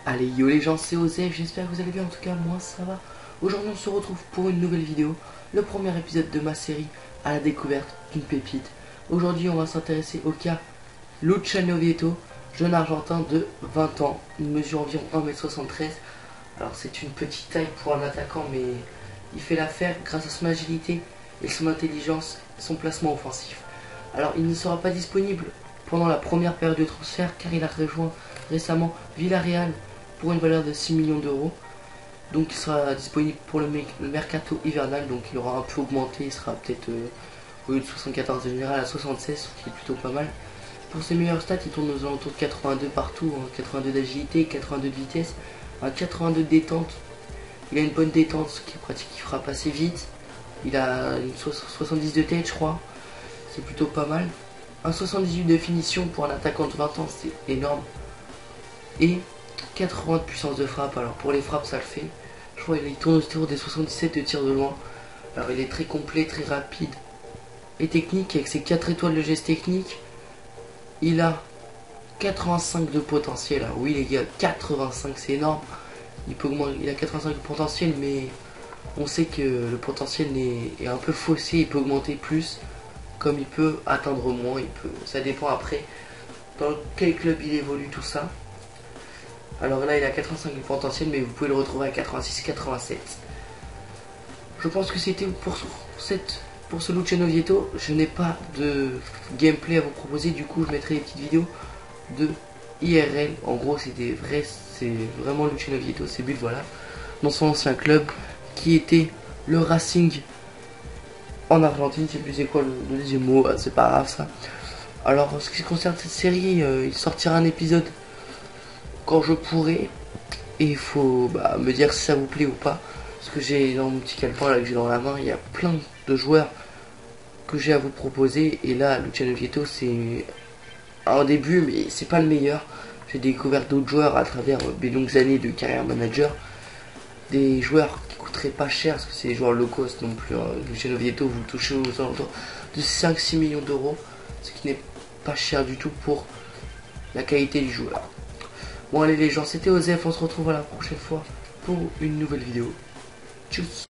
Allez yo les gens, c'est Osef, j'espère que vous allez bien, en tout cas moi ça va. Aujourd'hui on se retrouve pour une nouvelle vidéo, le premier épisode de ma série à la découverte d'une pépite. Aujourd'hui on va s'intéresser au cas Luciano Vietto, jeune argentin de 20 ans, il mesure environ 1m73. Alors c'est une petite taille pour un attaquant, mais il fait l'affaire grâce à son agilité et son intelligence, son placement offensif. Alors il ne sera pas disponible pendant la première période de transfert car il a rejoint récemment Villarreal pour une valeur de 6 millions d'euros. Donc il sera disponible pour le mercato hivernal, donc il aura un peu augmenté, il sera peut-être au lieu de 74 général à 76, ce qui est plutôt pas mal. Pour ses meilleurs stats, il tourne aux alentours de 82 partout, 82 d'agilité, 82 de vitesse, 82 de détente. Il a une bonne détente, ce qui est pratique, il frappe assez vite. Il a une 70 de tête, je crois, c'est plutôt pas mal. Un 78 de finition pour un attaquant de 20 ans, c'est énorme. Et 80 de puissance de frappe, alors pour les frappes ça le fait. Je crois qu'il tourne autour des 77 de tir de loin. Alors il est très complet, très rapide et technique avec ses 4 étoiles de geste technique. Il a 85 de potentiel. Alors oui les gars, 85 c'est énorme. Il peut augmenter, il a 85 de potentiel, mais on sait que le potentiel est un peu faussé. Il peut augmenter plus, comme il peut atteindre moins. Ça dépend après dans quel club il évolue, tout ça. Alors là il a 85 de potentiel, mais vous pouvez le retrouver à 86-87. Je pense que c'était pour ce Luciano Vietto. Je n'ai pas de gameplay à vous proposer, du coup je mettrai des petites vidéos de IRL. En gros c'est vraiment Luciano Vietto, c'est but, voilà, dans son ancien club qui était le Racing en Argentine. Je sais plus c'est quoi le deuxième mot, c'est pas grave ça. Alors en ce qui concerne cette série, il sortira un épisode quand je pourrai, et il faut me dire si ça vous plaît ou pas, parce que j'ai dans mon petit calepin là que j'ai dans la main, il y a plein de joueurs que j'ai à vous proposer, et là Luciano Vietto c'est un début, mais c'est pas le meilleur. J'ai découvert d'autres joueurs à travers mes longues années de carrière manager, des joueurs qui coûteraient pas cher parce que c'est des joueurs low cost non plus. Luciano Vietto, vous le touchez aux alentours de 5-6 millions d'euros, ce qui n'est pas cher du tout pour la qualité du joueur. Bon allez les gens, c'était Osef, on se retrouve à la prochaine fois pour une nouvelle vidéo. Tchuss.